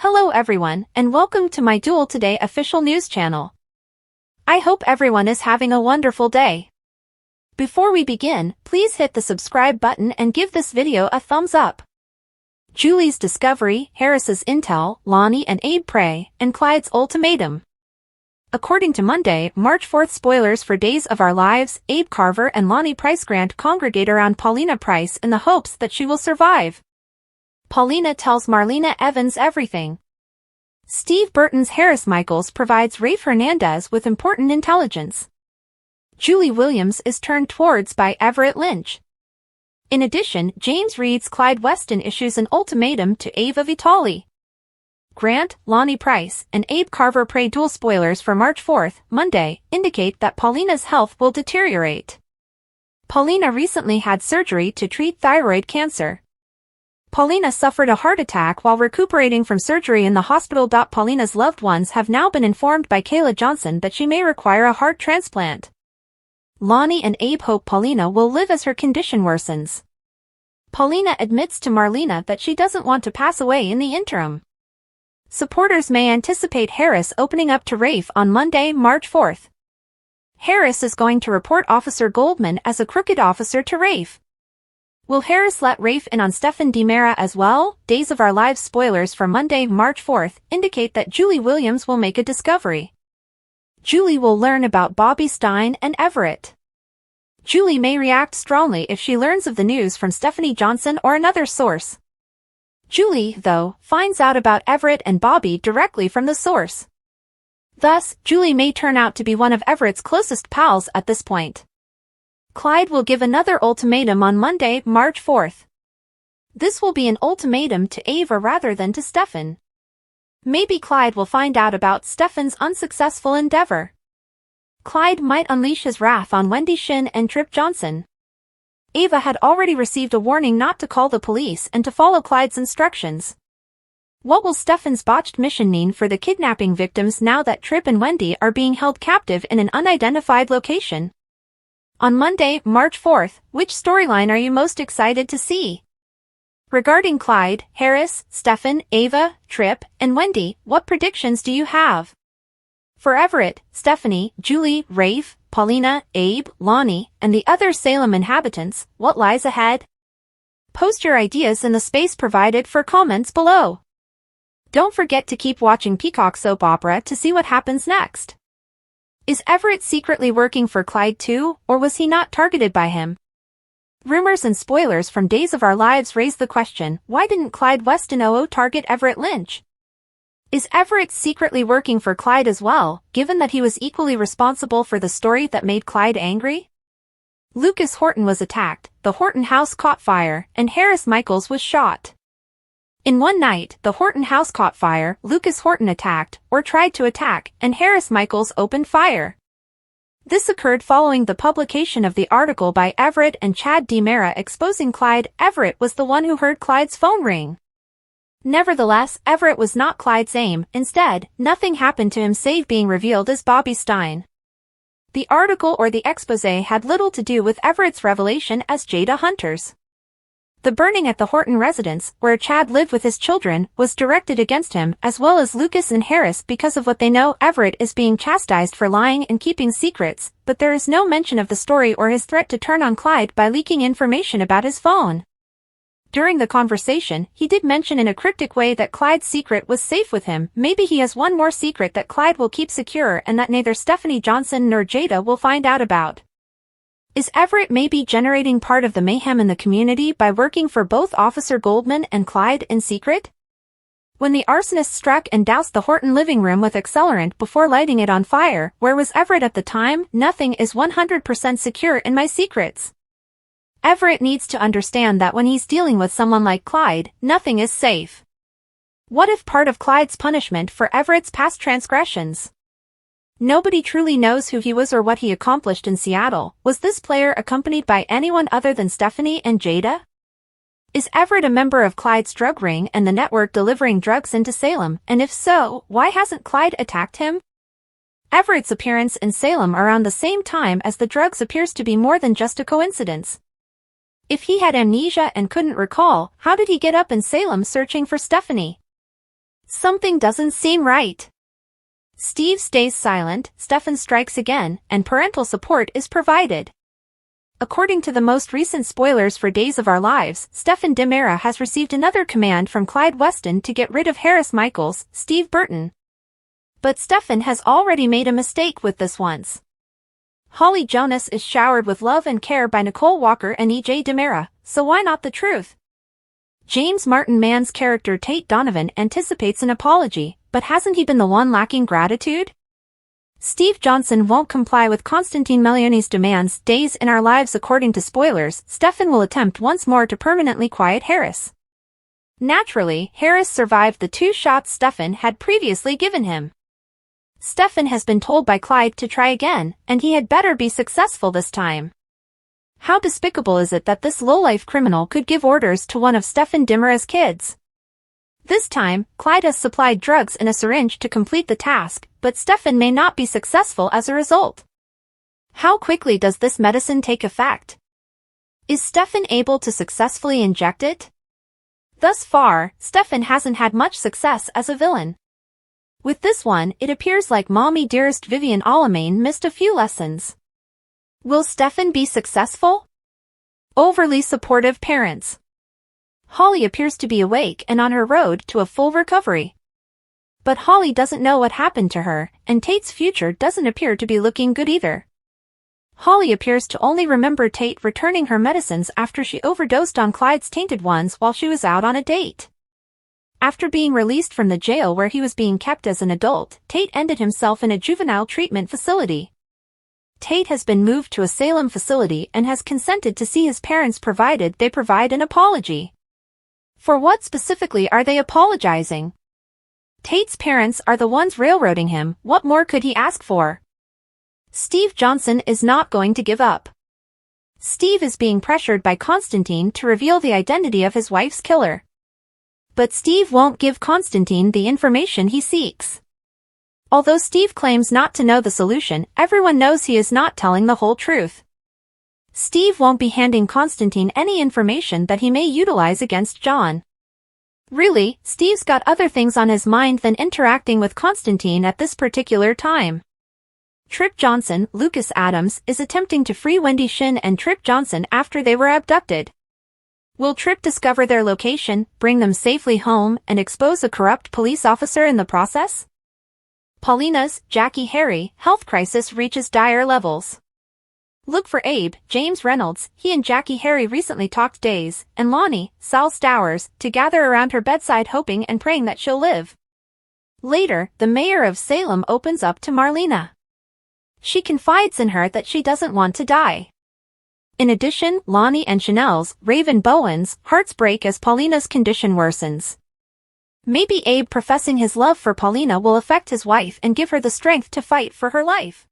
Hello everyone, and welcome to my Duel Today official news channel. I hope everyone is having a wonderful day. Before we begin, please hit the subscribe button and give this video a thumbs up. Julie's discovery, Harris's intel, Lani and Abe prey, and Clyde's ultimatum. According to Monday, March 4th spoilers for Days of Our Lives, Abe Carver and Lani Price Grant congregate around Paulina Price in the hopes that she will survive. Paulina tells Marlena Evans everything. Steve Burton's Harris Michaels provides Rafe Hernandez with important intelligence. Julie Williams is turned towards by Everett Lynch. In addition, James Reed's Clyde Weston issues an ultimatum to Ava Vitale. Grant, Lani Price, and Abe Carver prey duel spoilers for March 4th, Monday, indicate that Paulina's health will deteriorate. Paulina recently had surgery to treat thyroid cancer. Paulina suffered a heart attack while recuperating from surgery in the hospital. Paulina's loved ones have now been informed by Kayla Johnson that she may require a heart transplant. Lani and Abe hope Paulina will live as her condition worsens. Paulina admits to Marlena that she doesn't want to pass away in the interim. Supporters may anticipate Harris opening up to Rafe on Monday, March 4th. Harris is going to report Officer Goldman as a crooked officer to Rafe. Will Harris let Rafe in on Stefan DiMera as well? Days of Our Lives spoilers for Monday, March 4th, indicate that Julie Williams will make a discovery. Julie will learn about Bobby Stein and Everett. Julie may react strongly if she learns of the news from Stephanie Johnson or another source. Julie, though, finds out about Everett and Bobby directly from the source. Thus, Julie may turn out to be one of Everett's closest pals at this point. Clyde will give another ultimatum on Monday, March 4th. This will be an ultimatum to Ava rather than to Stefan. Maybe Clyde will find out about Stefan's unsuccessful endeavor. Clyde might unleash his wrath on Wendy Shin and Trip Johnson. Ava had already received a warning not to call the police and to follow Clyde's instructions. What will Stefan's botched mission mean for the kidnapping victims now that Trip and Wendy are being held captive in an unidentified location? On Monday, March 4th, which storyline are you most excited to see? Regarding Clyde, Harris, Stefan, Ava, Trip, and Wendy, what predictions do you have? For Everett, Stephanie, Julie, Rafe, Paulina, Abe, Lani, and the other Salem inhabitants, what lies ahead? Post your ideas in the space provided for comments below. Don't forget to keep watching Peacock Soap Opera to see what happens next. Is Everett secretly working for Clyde too, or was he not targeted by him? Rumors and spoilers from Days of Our Lives raise the question, why didn't Clyde Weston target Everett Lynch? Is Everett secretly working for Clyde as well, given that he was equally responsible for the story that made Clyde angry? Lucas Horton was attacked, the Horton house caught fire, and Harris Michaels was shot. In one night, the Horton house caught fire, Lucas Horton attacked, or tried to attack, and Harris Michaels opened fire. This occurred following the publication of the article by Everett and Chad DiMera exposing Clyde. Everett was the one who heard Clyde's phone ring. Nevertheless, Everett was not Clyde's aim. Instead, nothing happened to him save being revealed as Bobby Stein. The article or the exposé had little to do with Everett's revelation as Jada Hunter's. The burning at the Horton residence, where Chad lived with his children, was directed against him as well as Lucas and Harris because of what they know. Everett is being chastised for lying and keeping secrets, but there is no mention of the story or his threat to turn on Clyde by leaking information about his phone. During the conversation, he did mention in a cryptic way that Clyde's secret was safe with him. Maybe he has one more secret that Clyde will keep secure and that neither Stephanie Johnson nor Jada will find out about. Is Everett maybe generating part of the mayhem in the community by working for both Officer Goldman and Clyde in secret? When the arsonist struck and doused the Horton living room with accelerant before lighting it on fire, where was Everett at the time? Nothing is 100% secure in my secrets. Everett needs to understand that when he's dealing with someone like Clyde, nothing is safe. What if part of Clyde's punishment for Everett's past transgressions? Nobody truly knows who he was or what he accomplished in Seattle. Was this player accompanied by anyone other than Stephanie and Jada? Is Everett a member of Clyde's drug ring and the network delivering drugs into Salem, and if so, why hasn't Clyde attacked him? Everett's appearance in Salem around the same time as the drugs appears to be more than just a coincidence. If he had amnesia and couldn't recall, how did he get up in Salem searching for Stephanie? Something doesn't seem right. Steve stays silent, Stefan strikes again, and parental support is provided. According to the most recent spoilers for Days of Our Lives, Stefan DiMera has received another command from Clyde Weston to get rid of Harris Michaels, Steve Burton. But Stefan has already made a mistake with this once. Holly Jonas is showered with love and care by Nicole Walker and E.J. DiMera, so why not the truth? James Martin Mann's character Tate Donovan anticipates an apology, but hasn't he been the one lacking gratitude? Steve Johnson won't comply with Constantine Melioni's demands. Days in Our Lives. According to spoilers, Stefan will attempt once more to permanently quiet Harris. Naturally, Harris survived the 2 shots Stefan had previously given him. Stefan has been told by Clyde to try again, and he had better be successful this time. How despicable is it that this lowlife criminal could give orders to one of Stefan DiMera's kids? This time, Clyde has supplied drugs in a syringe to complete the task, but Stefan may not be successful as a result. How quickly does this medicine take effect? Is Stefan able to successfully inject it? Thus far, Stefan hasn't had much success as a villain. With this one, it appears like Mommy Dearest Vivian Alamain missed a few lessons. Will Stefan be successful? Overly supportive parents. Holly appears to be awake and on her road to a full recovery. But Holly doesn't know what happened to her, and Tate's future doesn't appear to be looking good either. Holly appears to only remember Tate returning her medicines after she overdosed on Clyde's tainted ones while she was out on a date. After being released from the jail where he was being kept as an adult, Tate ended himself in a juvenile treatment facility. Tate has been moved to a Salem facility and has consented to see his parents provided they provide an apology. For what specifically are they apologizing? Tate's parents are the ones railroading him. What more could he ask for? Steve Johnson is not going to give up. Steve is being pressured by Constantine to reveal the identity of his wife's killer. But Steve won't give Constantine the information he seeks. Although Steve claims not to know the solution, everyone knows he is not telling the whole truth. Steve won't be handing Constantine any information that he may utilize against John. Really, Steve's got other things on his mind than interacting with Constantine at this particular time. Trip Johnson, Lucas Adams, is attempting to free Wendy Shin and Trip Johnson after they were abducted. Will Trip discover their location, bring them safely home, and expose a corrupt police officer in the process? Paulina's, Jackie Harry, health crisis reaches dire levels. Look for Abe, James Reynolds. He and Jackie Harry recently talked Days, and Lani, Sal Stowers, to gather around her bedside hoping and praying that she'll live. Later, the mayor of Salem opens up to Marlena. She confides in her that she doesn't want to die. In addition, Lani and Chanel's, Raven Bowen's, hearts break as Paulina's condition worsens. Maybe Abe professing his love for Paulina will affect his wife and give her the strength to fight for her life.